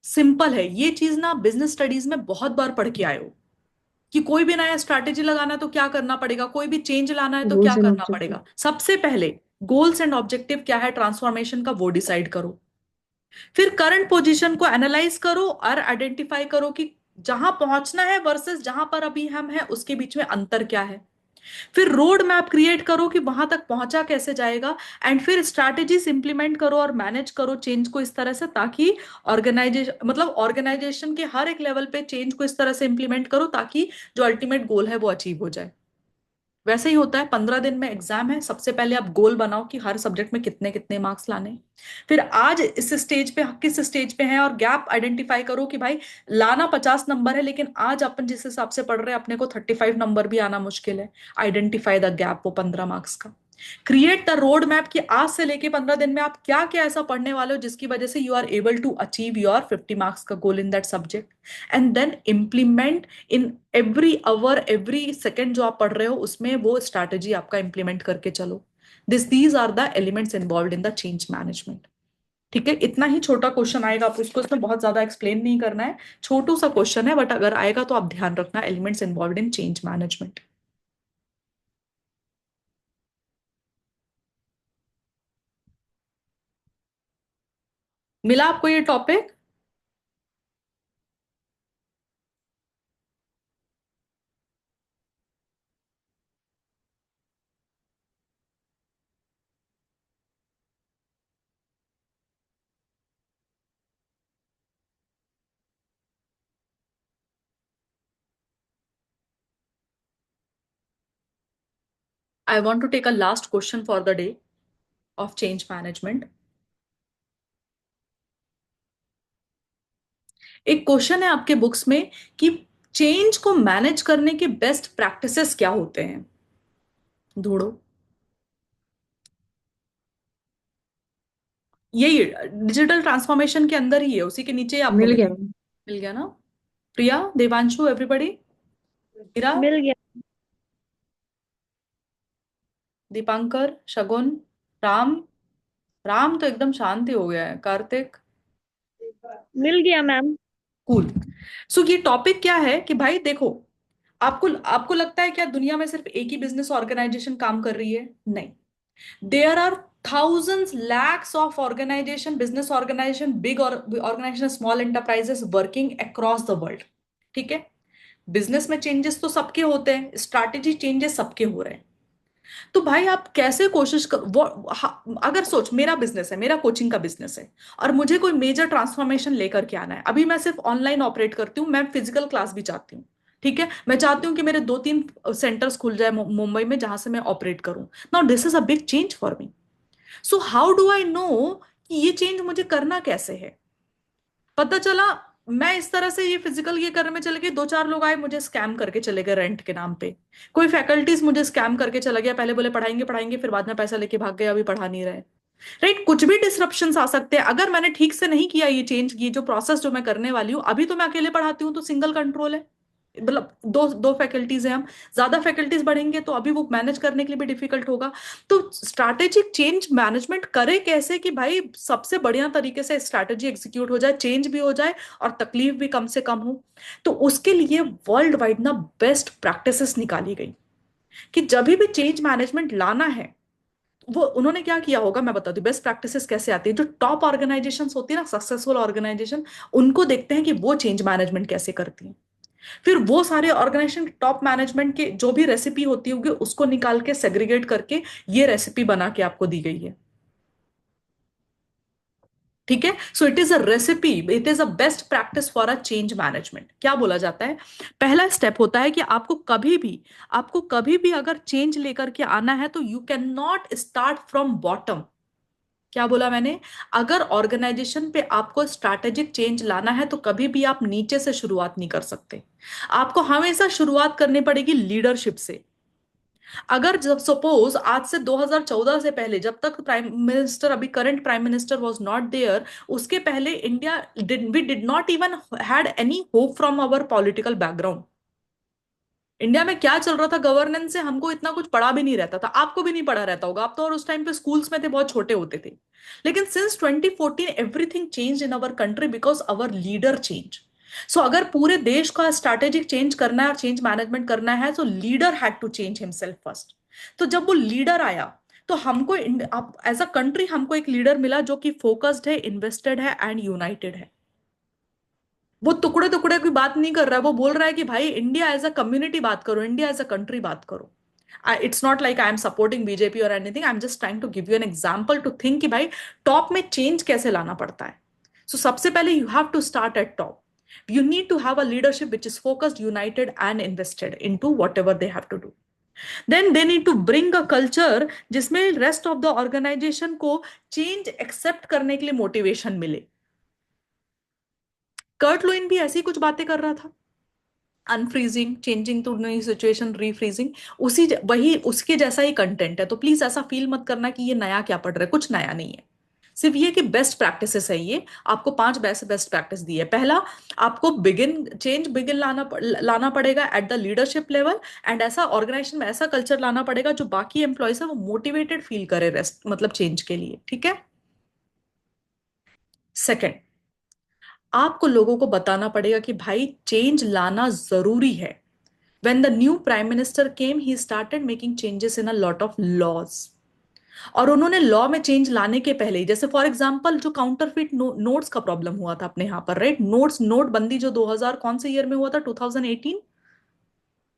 सिंपल है ये चीज ना, बिजनेस स्टडीज में बहुत बार पढ़ के आए हो कि कोई भी नया स्ट्रैटेजी लगाना है तो क्या करना पड़ेगा, कोई भी चेंज लाना है तो क्या गोल्स एंड करना ऑब्जेक्टिव। पड़ेगा। सबसे पहले गोल्स एंड ऑब्जेक्टिव क्या है ट्रांसफॉर्मेशन का, वो डिसाइड करो। फिर करंट पोजीशन को एनालाइज करो और आइडेंटिफाई करो कि जहां पहुंचना है वर्सेस जहां पर अभी हम हैं उसके बीच में अंतर क्या है। फिर रोड मैप क्रिएट करो कि वहां तक पहुंचा कैसे जाएगा। एंड फिर स्ट्रैटेजीज इंप्लीमेंट करो और मैनेज करो चेंज को इस तरह से, ताकि ऑर्गेनाइजेशन के हर एक लेवल पे चेंज को इस तरह से इंप्लीमेंट करो ताकि जो अल्टीमेट गोल है वो अचीव हो जाए। वैसे ही होता है, 15 दिन में एग्जाम है। सबसे पहले आप गोल बनाओ कि हर सब्जेक्ट में कितने कितने मार्क्स लाने। फिर आज इस स्टेज पे किस स्टेज पे हैं, और गैप आइडेंटिफाई करो कि भाई लाना 50 नंबर है लेकिन आज अपन जिस हिसाब से पढ़ रहे हैं अपने को 35 नंबर भी आना मुश्किल है। आइडेंटिफाई द गैप, वो 15 मार्क्स का। क्रिएट द रोड मैप कि आज से लेके 15 दिन में आप क्या क्या ऐसा पढ़ने वाले हो जिसकी वजह से you are able to achieve your 50 marks का goal in that subject. And then implement in every hour, every second जो आप पढ़ रहे हो उसमें वो स्ट्रैटेजी आपका इंप्लीमेंट करके चलो। These are the elements involved in the change management. ठीक है, इतना ही छोटा क्वेश्चन आएगा, आप उसको इसमें बहुत ज्यादा एक्सप्लेन नहीं करना है। छोटू सा क्वेश्चन है बट अगर आएगा तो आप ध्यान रखना, elements involved in change management. मिला आपको ये topic? I want to take a last question for the day of change management. एक क्वेश्चन है आपके बुक्स में कि चेंज को मैनेज करने के बेस्ट प्रैक्टिसेस क्या होते हैं। ढूंढो। यही डिजिटल ट्रांसफॉर्मेशन के अंदर ही है, उसी के नीचे ही आपको मिल मिल गया। मिल गया ना? प्रिया, देवांशु, एवरीबडी, मीरा। मिल गया। दीपांकर, शगुन, राम। राम तो एकदम शांति हो गया है। कार्तिक। मिल गया मैम। कूल। सो ये टॉपिक क्या है कि भाई देखो, आपको आपको लगता है क्या दुनिया में सिर्फ एक ही बिजनेस ऑर्गेनाइजेशन काम कर रही है? नहीं। There are thousands lakhs of organization, business organization, big or organization, small enterprises working across the world। ठीक है। बिजनेस में चेंजेस तो सबके होते हैं, स्ट्रैटेजी चेंजेस सबके हो रहे हैं। तो भाई आप कैसे कोशिश कर वो अगर सोच, मेरा बिजनेस है, मेरा कोचिंग का बिजनेस है, और मुझे कोई मेजर ट्रांसफॉर्मेशन लेकर के आना है। अभी मैं सिर्फ ऑनलाइन ऑपरेट करती हूँ, मैं फिजिकल क्लास भी चाहती हूँ। ठीक है, मैं चाहती हूँ कि मेरे 2-3 सेंटर्स खुल जाए मुंबई में, जहां से मैं ऑपरेट करूं। Now this is a big change for me. So how do I know कि ये चेंज मुझे करना कैसे है? पता चला मैं इस तरह से ये फिजिकल ये करने में चले गए, 2-4 लोग आए, मुझे स्कैम करके चले गए रेंट के नाम पे। कोई फैकल्टीज मुझे स्कैम करके चला गया, पहले बोले पढ़ाएंगे पढ़ाएंगे, फिर बाद में पैसा लेके भाग गए, अभी पढ़ा नहीं रहे। राइट, कुछ भी डिसरप्शंस आ सकते हैं अगर मैंने ठीक से नहीं किया ये चेंज, ये जो प्रोसेस जो मैं करने वाली हूँ। अभी तो मैं अकेले पढ़ाती हूँ तो सिंगल कंट्रोल है, मतलब दो दो फैकल्टीज हैं हम। ज्यादा फैकल्टीज बढ़ेंगे तो अभी वो मैनेज करने के लिए भी डिफिकल्ट होगा। तो स्ट्रैटेजिक चेंज मैनेजमेंट करे कैसे कि भाई सबसे बढ़िया तरीके से स्ट्रैटेजी एग्जीक्यूट हो जाए, चेंज भी हो जाए और तकलीफ भी कम से कम हो। तो उसके लिए वर्ल्ड वाइड ना बेस्ट प्रैक्टिसेस निकाली गई कि जब भी चेंज मैनेजमेंट लाना है, वो उन्होंने क्या किया होगा मैं बताती हूँ। बेस्ट प्रैक्टिसेस कैसे आती है, जो टॉप ऑर्गेनाइजेशंस होती है ना, सक्सेसफुल ऑर्गेनाइजेशन, उनको देखते हैं कि वो चेंज मैनेजमेंट कैसे करती हैं। फिर वो सारे ऑर्गेनाइजेशन टॉप मैनेजमेंट के जो भी रेसिपी होती होगी उसको निकाल के सेग्रीगेट करके ये रेसिपी बना के आपको दी गई है। ठीक है, so it is a recipe, it is a best practice for a change management. क्या बोला जाता है? पहला स्टेप होता है कि आपको कभी भी अगर चेंज लेकर के आना है तो you can not start from bottom. क्या बोला मैंने? अगर ऑर्गेनाइजेशन पे आपको स्ट्रैटेजिक चेंज लाना है तो कभी भी आप नीचे से शुरुआत नहीं कर सकते। आपको हमेशा शुरुआत करनी पड़ेगी लीडरशिप से। अगर जब सपोज आज से 2014 से पहले, जब तक प्राइम मिनिस्टर, अभी current prime minister was not there, उसके पहले India we did not even had any hope from our political background. India में क्या चल रहा था गवर्नेंस से हमको इतना कुछ पढ़ा भी नहीं रहता था, आपको भी नहीं पढ़ा रहता होगा, आप तो और उस टाइम पे स्कूल्स में थे, बहुत छोटे होते थे। लेकिन since 2014 everything change in our country because our leader change. So अगर पूरे देश का स्ट्रैटेजिक चेंज करना है और चेंज मैनेजमेंट करना है, तो leader had to change himself first. तो जब वो लीडर आया तो हमको एज अ कंट्री हमको एक लीडर मिला जो कि फोकस्ड है, इन्वेस्टेड है एंड यूनाइटेड है। वो टुकड़े टुकड़े की बात नहीं कर रहा है, वो बोल रहा है कि भाई इंडिया एज अ कम्युनिटी बात करो, इंडिया एज अ कंट्री बात करो। It's not like I am supporting BJP और anything, I am just trying to give you an example to think कि भाई टॉप में चेंज कैसे लाना पड़ता है। सो सबसे पहले you have to start at top. You need to have a leadership which is focused, united, and invested into whatever they have to do. Then they need to bring a culture जिसमें rest of the organization को change accept करने के लिए motivation मिले। Kurt lion भी ऐसी कुछ बातें कर रहा था, unfreezing, changing to new situation, रीफ्रीजिंग, उसी वही उसके जैसा ही कंटेंट है। तो प्लीज ऐसा फील मत करना कि ये नया क्या पढ़ रहे, कुछ नया नहीं है। सिर्फ ये कि बेस्ट प्रैक्टिसेस है ये। आपको 5 बेस्ट बेस्ट प्रैक्टिस दी है। पहला, आपको बिगिन लाना पड़ेगा at the leadership level, and ऐसा ऑर्गेनाइजेशन में ऐसा कल्चर लाना पड़ेगा जो बाकी एम्प्लॉयज है वो मोटिवेटेड फील करे रेस्ट मतलब चेंज के लिए। ठीक है। सेकेंड, आपको लोगों को बताना पड़ेगा कि भाई चेंज लाना जरूरी है। When the new prime minister came, he started making changes in a lot of laws। और उन्होंने लॉ में चेंज लाने के पहले ही, जैसे फॉर एग्जांपल जो काउंटरफिट नोट्स का प्रॉब्लम हुआ था अपने यहाँ पर, राइट, नोटबंदी जो 2000 कौन से ईयर में हुआ था, 2018,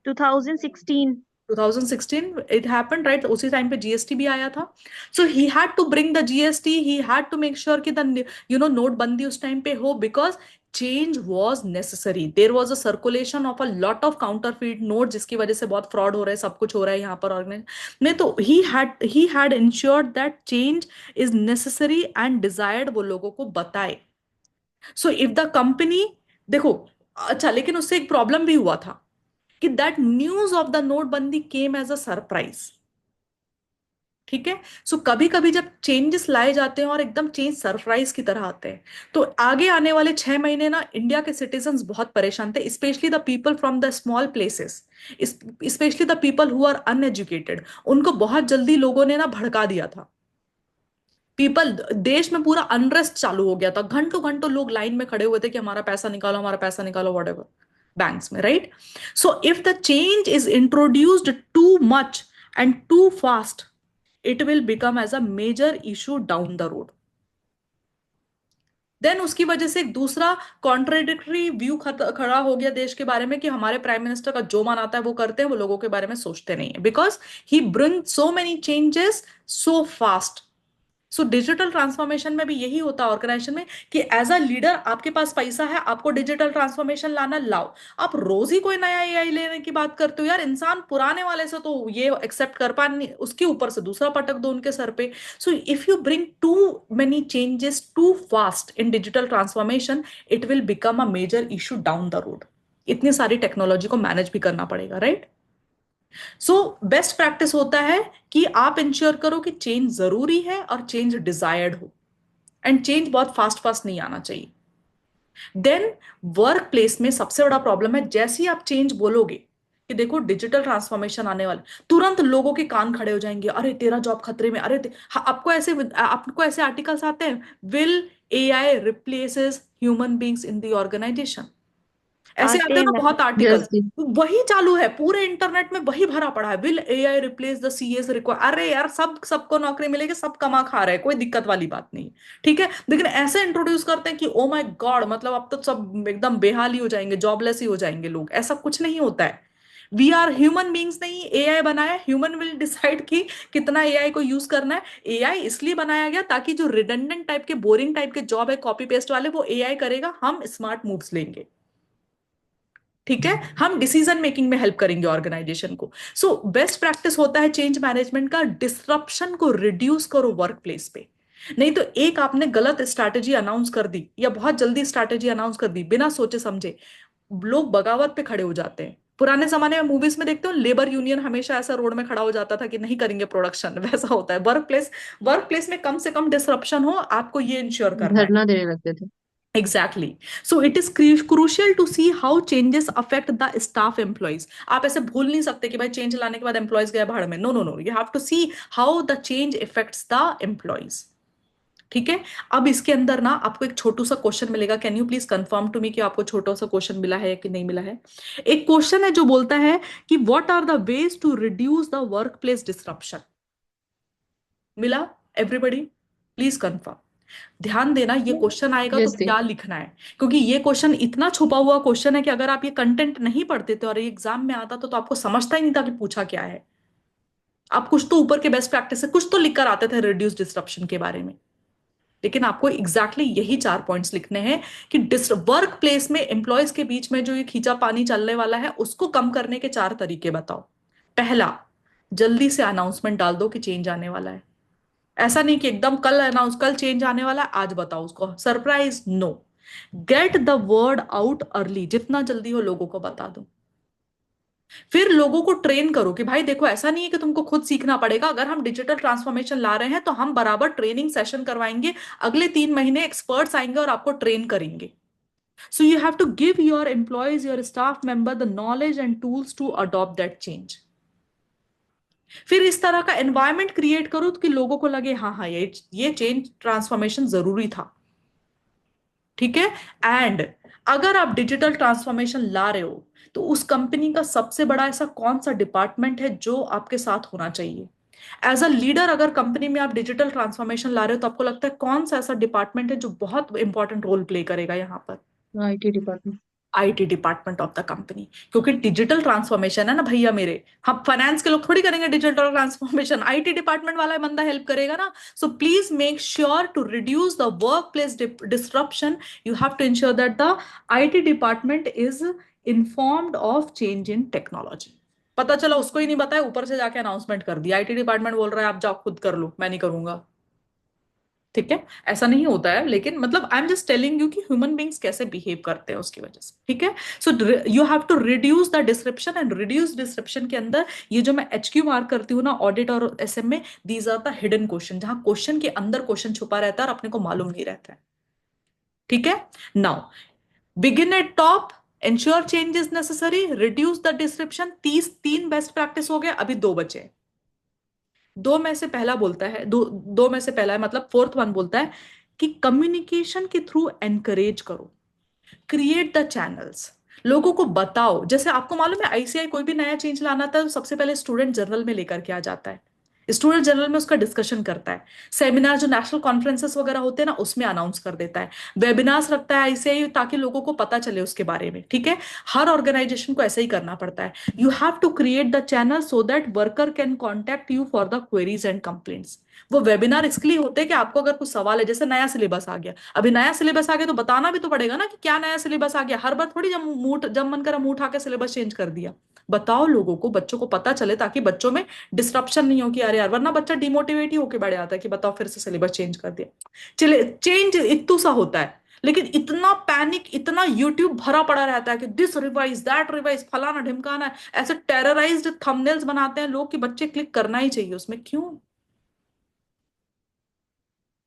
2016। 2016 इट हैपेंड, राइट, उसी टाइम पे जीएसटी भी आया था। So he had to bring the GST, he had to make sure कि द नोटबंदी उस टाइम पे हो, because change was necessary. There was a circulation of a lot of counterfeit note, जिसकी वजह से बहुत फ्रॉड हो रहा है, सब कुछ हो रहा है यहाँ पर ऑर्गेनाइज में। तो he had insured that change is necessary and desired, वो लोगों को बताए। सो इफ द कंपनी, देखो, अच्छा, लेकिन उससे एक प्रॉब्लम भी हुआ था कि दैट न्यूज ऑफ द नोटबंदी केम एज अ सरप्राइज। ठीक है। सो कभी कभी जब चेंजेस लाए जाते हैं और एकदम चेंज सरप्राइज की तरह आते हैं, तो आगे आने वाले 6 महीने ना इंडिया के सिटीजन्स बहुत परेशान थे, specially the people from the small places, specially the people who are uneducated. उनको बहुत जल्दी लोगों ने ना भड़का दिया था। पीपल, देश में पूरा अनरेस्ट चालू हो गया था, घंटों घंटों लोग लाइन में खड़े हुए थे कि हमारा पैसा निकालो, हमारा पैसा निकालो, वॉट एवर, बैंक्स में, right. So if the change is introduced too much and too fast, it will become as a major issue down the road. Then उसकी वजह से एक दूसरा कॉन्ट्रेडिक्टरी व्यू खड़ा हो गया देश के बारे में कि हमारे प्राइम मिनिस्टर का जो मन आता है वो करते हैं, वो लोगों के बारे में सोचते नहीं है, because he bring so many changes so fast. So digital transformation में भी यही होता है ऑर्गेनाइजेशन में, कि एज अ लीडर आपके पास पैसा है, आपको डिजिटल ट्रांसफॉर्मेशन लाना, लाओ। आप रोज ही कोई नया एआई लेने की बात करते हो यार, इंसान पुराने वाले से तो ये एक्सेप्ट कर पा नहीं, उसके ऊपर से दूसरा पटक दो उनके सर पे। So if you bring too many changes too fast in digital transformation, it will become a major issue down the road. इतनी सारी टेक्नोलॉजी को मैनेज भी करना पड़ेगा, राइट। सो बेस्ट प्रैक्टिस होता है कि आप इंश्योर करो कि चेंज जरूरी है और चेंज डिजायर्ड हो, एंड चेंज बहुत फास्ट फास्ट नहीं आना चाहिए। देन वर्क प्लेस में सबसे बड़ा प्रॉब्लम है, जैसे ही आप चेंज बोलोगे कि देखो डिजिटल ट्रांसफॉर्मेशन आने वाला, तुरंत लोगों के कान खड़े हो जाएंगे, अरे तेरा जॉब खतरे में, अरे हाँ, आपको ऐसे आर्टिकल्स आते हैं, will AI replaces human beings in the organisation, ऐसे आते आते हैं हैं ना मैम। बहुत आर्टिकल्स। यस जी। वही चालू है पूरे इंटरनेट में, वही भरा पड़ा है, will AI replace the CS require. अरे यार, सबको नौकरी मिलेगी, सब कमा खा रहे हैं, कोई दिक्कत वाली बात नहीं। ठीक है, लेकिन ऐसे इंट्रोड्यूस करते हैं कि ओ माय गॉड, मतलब अब तो सब एकदम बेहाल ही हो जाएंगे, जॉबलेस ही हो जाएंगे लोग। ऐसा कुछ नहीं होता है। वी आर ह्यूमन बींग्स नहीं, एआई बनाया, ह्यूमन विल डिसाइड कि कितना एआई को यूज करना है। एआई इसलिए बनाया गया ताकि जो रिडंडेंट टाइप के, बोरिंग टाइप के जॉब है, कॉपी पेस्ट वाले, वो एआई करेगा, हम स्मार्ट मूव्स लेंगे। ठीक है, हम डिसीजन मेकिंग में हेल्प करेंगे ऑर्गेनाइजेशन को। सो बेस्ट प्रैक्टिस होता है चेंज मैनेजमेंट का, डिस्रप्शन को रिड्यूस करो वर्क प्लेस पे। नहीं तो एक आपने गलत स्ट्रैटेजी अनाउंस कर दी या बहुत जल्दी स्ट्रैटेजी अनाउंस कर दी बिना सोचे समझे, लोग बगावत पे खड़े हो जाते हैं। पुराने जमाने में मूवीज में देखते हो, लेबर यूनियन हमेशा ऐसा रोड में खड़ा हो जाता था कि नहीं करेंगे प्रोडक्शन, वैसा होता है वर्क प्लेस में कम से कम डिसरप्शन हो, आपको ये इंश्योर करना है। धरना देने लगते थे। Exactly. So it is crucial to see how changes affect the staff employees. आप ऐसे भूल नहीं सकते कि भाई चेंज लाने के बाद एम्प्लॉयज गए भाड़ में, no no no, you have to see how the change effects the employees. ठीक है। अब इसके अंदर ना आपको एक छोटू सा क्वेश्चन मिलेगा, can you please confirm to me कि आपको छोटा सा क्वेश्चन मिला है कि नहीं मिला है। एक क्वेश्चन है जो बोलता है कि what are the ways to reduce the workplace disruption. मिला? Everybody please confirm. ध्यान देना, ये क्वेश्चन आएगा तो यस जी। क्या लिखना है, क्योंकि ये क्वेश्चन इतना छुपा हुआ क्वेश्चन है कि अगर आप ये कंटेंट नहीं पढ़ते थे और ये एग्जाम में आता तो आपको समझता ही नहीं था कि पूछा क्या है। आप कुछ तो ऊपर के बेस्ट प्रैक्टिस से कुछ तो लिख कर आते थे रिड्यूस डिस्ट्रप्शन के बारे में, लेकिन आपको एग्जैक्टली यही 4 पॉइंट्स लिखने हैं कि वर्क प्लेस में एम्प्लॉयज के बीच में जो ये खींचा पानी चलने वाला है उसको कम करने के 4 तरीके बताओ। पहला, जल्दी से अनाउंसमेंट डाल दो कि चेंज आने वाला है। ऐसा नहीं कि एकदम कल अनाउंस, कल चेंज आने वाला है आज बताओ उसको, surprise, no. Get the word out early, जितना जल्दी हो लोगों को बता दो। फिर लोगों को ट्रेन करो कि भाई देखो, ऐसा नहीं है कि तुमको खुद सीखना पड़ेगा, अगर हम डिजिटल ट्रांसफॉर्मेशन ला रहे हैं तो हम बराबर ट्रेनिंग सेशन करवाएंगे, अगले 3 महीने एक्सपर्ट्स आएंगे और आपको ट्रेन करेंगे। So you have to give your employees, your staff member the knowledge and tools to adopt that change. फिर इस तरह का एनवायरनमेंट क्रिएट करो कि लोगों को लगे हाँ हाँ, ये चेंज ट्रांसफॉर्मेशन जरूरी था। ठीक है। एंड अगर आप डिजिटल ट्रांसफॉर्मेशन ला रहे हो तो उस कंपनी का सबसे बड़ा ऐसा कौन सा डिपार्टमेंट है जो आपके साथ होना चाहिए। एज अ लीडर, अगर कंपनी में आप डिजिटल ट्रांसफॉर्मेशन ला रहे हो तो आपको लगता है कौन सा ऐसा डिपार्टमेंट है जो बहुत इंपॉर्टेंट रोल प्ले करेगा यहां पर। IT department. IT department of the company, क्योंकि डिजिटल ट्रांसफॉर्मेशन है ना भैया मेरे, हम फाइनेंस के लोग थोड़ी करेंगे डिजिटल ट्रांसफॉर्मेशन, आईटी डिपार्टमेंट वाला बंदा हेल्प करेगा ना। So please make sure to reduce the workplace disruption, you have to ensure that the IT department is informed of change in technology. पता चला उसको ही नहीं बताया, ऊपर से जाके अनाउंसमेंट कर दिया, आईटी डिपार्टमेंट बोल रहा है आप जाओ खुद कर लो, मैं नहीं करूंगा। ठीक है, ऐसा नहीं होता है, लेकिन मतलब I am just telling you कि ह्यूमन बींग्स कैसे बिहेव करते हैं उसकी वजह से। ठीक है, so you have to reduce the description, and reduce description के अंदर ये जो मैं HQ मार्क करती हूँ ना ऑडिट और SM में, these are the hidden question, जहां क्वेश्चन के अंदर क्वेश्चन छुपा रहता है और अपने को मालूम नहीं रहता है। ठीक है, now begin eight top, ensure change is necessary, reduce the description. 3 best practice हो गए, अभी 2 बचे। दो में से पहला बोलता है, दो में से पहला है मतलब फोर्थ वन बोलता है कि कम्युनिकेशन के थ्रू एनकरेज करो, क्रिएट द चैनल्स, लोगों को बताओ। जैसे आपको मालूम है ICI कोई भी नया चेंज लाना था तो सबसे पहले स्टूडेंट जनरल में लेकर के आ जाता है, स्टूडेंट जनरल में उसका डिस्कशन करता है, सेमिनार जो नेशनल कॉन्फ्रेंसेस वगैरह होते हैं ना उसमें अनाउंस कर देता है, वेबिनार्स रखता है ICI ताकि लोगों को पता चले उसके बारे में। ठीक है, हर ऑर्गेनाइजेशन को ऐसा ही करना पड़ता है। You have to create the channel so that worker can contact you for the queries and complaints. वो वेबिनार इसके लिए होते हैं कि आपको अगर कुछ सवाल है, जैसे नया सिलेबस आ गया, अभी नया सिलेबस आ गया तो बताना भी तो पड़ेगा ना कि क्या नया सिलेबस आ गया। हर बार थोड़ी जब मन करा मुंह उठा के सिलेबस चेंज कर दिया। बताओ लोगों को, बच्चों को पता चले, ताकि बच्चों में डिस्ट्रप्शन नहीं हो कि अरे यार, वरना बच्चा डिमोटिवेट ही होके बैठ जाता है कि बताओ फिर से सिलेबस चेंज कर दिया। चले, चेंज इतू सा होता है, लेकिन इतना पैनिक, इतना यूट्यूब भरा पड़ा रहता है कि दिस रिवाइज, दैट रिवाइज, फलाना ढिमकाना, ऐसे टेरराइज्ड थंबनेल्स बनाते हैं लोग कि बच्चे क्लिक करना ही चाहिए उसमें। क्यों?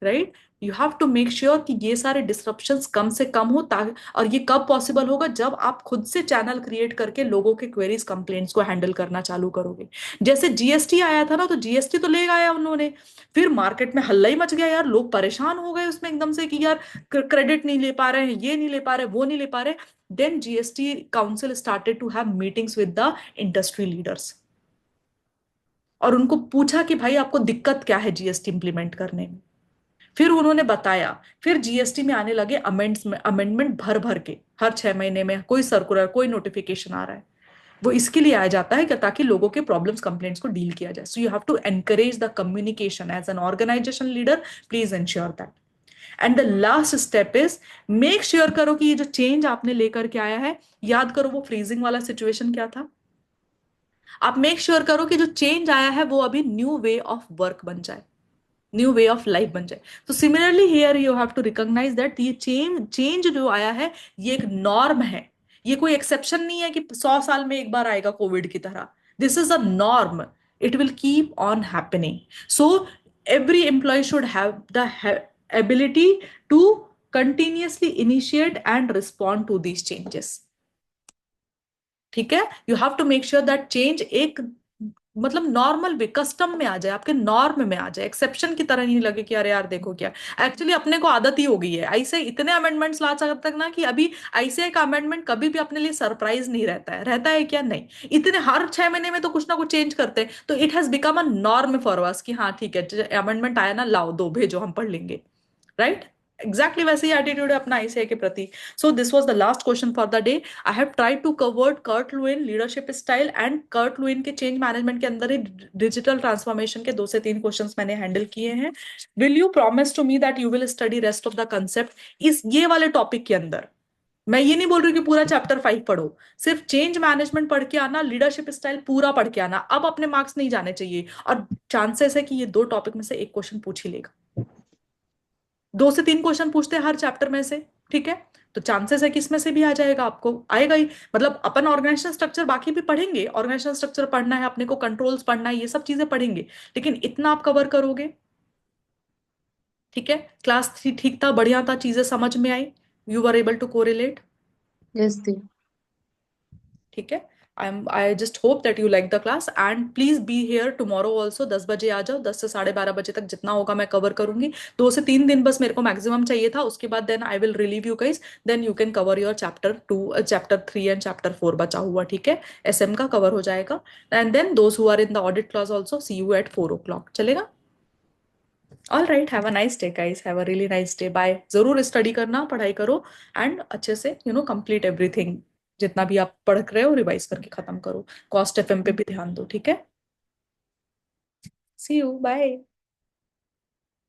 Right, you have to make sure कि ये सारे डिस्ट्रप्शंस कम से कम हो, ताकि, और ये कब पॉसिबल होगा, जब आप खुद से चैनल क्रिएट करके लोगों के क्वेरीज कंप्लेंट्स को हैंडल करना चालू करोगे। जैसे GST आया था ना, तो GST तो ले आया उन्होंने, फिर मार्केट में हल्ला ही मच गया यार, लोग परेशान हो गए उसमें एकदम से कि यार क्रेडिट नहीं ले पा रहे हैं, ये नहीं ले पा रहे, वो नहीं ले पा रहे। Then GST council started to have meetings with the industry leaders, और उनको पूछा कि भाई आपको दिक्कत क्या है GST इंप्लीमेंट करने में। फिर उन्होंने बताया, फिर GST में आने लगे अमेंडमेंट भर भर के, हर 6 महीने में कोई सर्कुलर, कोई नोटिफिकेशन आ रहा है। वो इसके लिए आया जाता है कि ताकि लोगों के प्रॉब्लम्स कंप्लेंट्स को डील किया जाए। So you have to encourage the communication as an organisation leader, please ensure that. And the last step is, make sure करो कि ये जो चेंज आपने लेकर के आया है, याद करो वो फ्रीजिंग वाला सिचुएशन क्या था। आप मेक श्योर करो कि जो चेंज आया है वो अभी न्यू वे ऑफ वर्क बन जाए, न्यू वे ऑफ लाइफ बन जाए। तो similarly here you have to recognise that ये चेंज चेंज जो आया है ये एक नॉर्म है, ये कोई एक्सेप्शन नहीं है कि 100 साल में एक बार आएगा कोविड की तरह। This is a norm, it will keep on happening. So every employee should have the ability to continuously initiate and respond to these changes। ठीक है, you have to make sure that change एक मतलब normal way, custom में आ जाए, आपके norm में आ जाए, exception की तरह नहीं लगे कि अरे यार देखो क्या। एक्चुअली अपने को आदत ही हो गई है ICI इतने अमेंडमेंट्स ला सकते तक ना, कि अभी ICI का अमेंडमेंट कभी भी अपने लिए सरप्राइज नहीं रहता है, रहता है क्या? नहीं, इतने हर 6 महीने में तो कुछ ना कुछ चेंज करते हैं, तो it has become a norm for us कि हाँ ठीक है, अमेंडमेंट आया ना, लाओ दो भेजो हम पढ़ लेंगे। राइट, एग्जैक्टली वैसे ही एटीट्यूड है अपना ICI के प्रति। So this was the last question for the day. I have tried to covered Kurt Lewin leadership style, and Kurt Lewin के चेंज मैनेजमेंट के अंदर ही डिजिटल ट्रांसफॉर्मेशन के 2 से 3 क्वेश्चंस मैंने हैंडल किए हैं। Will you promise to me that you will study rest of the concept इस ये वाले टॉपिक के अंदर? मैं ये नहीं बोल रही कि पूरा चैप्टर 5 पढ़ो, सिर्फ चेंज मैनेजमेंट पढ़ के आना, लीडरशिप स्टाइल पूरा पढ़ के आना। अब अपने मार्क्स नहीं जाने चाहिए, और चांसेस है कि ये 2 टॉपिक में से एक क्वेश्चन पूछ ही लेगा। 2 से 3 क्वेश्चन पूछते हैं हर चैप्टर में से। ठीक है, तो चांसेस है कि इसमें से भी आ जाएगा, आपको आएगा ही। मतलब अपन ऑर्गेनाइजेशन स्ट्रक्चर बाकी भी पढ़ेंगे, ऑर्गेनाइजेशन स्ट्रक्चर पढ़ना है अपने को, कंट्रोल्स पढ़ना है, ये सब चीजें पढ़ेंगे, लेकिन इतना आप कवर करोगे। ठीक है, क्लास 3 ठीक था, बढ़िया था, चीजें समझ में आई, you were able to correlate. Yes, the ठीक है, I just hope that you like the class, and please be here tomorrow also. 10 बजे आ जाओ, 10 से 12:30 बजे तक जितना होगा मैं कवर करूंगी। 2 से 3 दिन बस मेरे को मैक्सिमम चाहिए था, उसके बाद then I will relieve you guys, then you can cover your chapter 2, chapter 3 and chapter 4 बचा हुआ। ठीक है, SM का कवर हो जाएगा, and then those who are in the audit class also see you at 4 o'clock। चलेगा? All right, have a nice day guys, have a really nice day, bye. जरूर study करना, पढ़ाई करो, एंड अच्छे से कंप्लीट एवरीथिंग, जितना भी आप पढ़ रहे हो रिवाइज करके खत्म करो। कॉस्ट FM पे भी ध्यान दो। ठीक है, सी यू, बाय।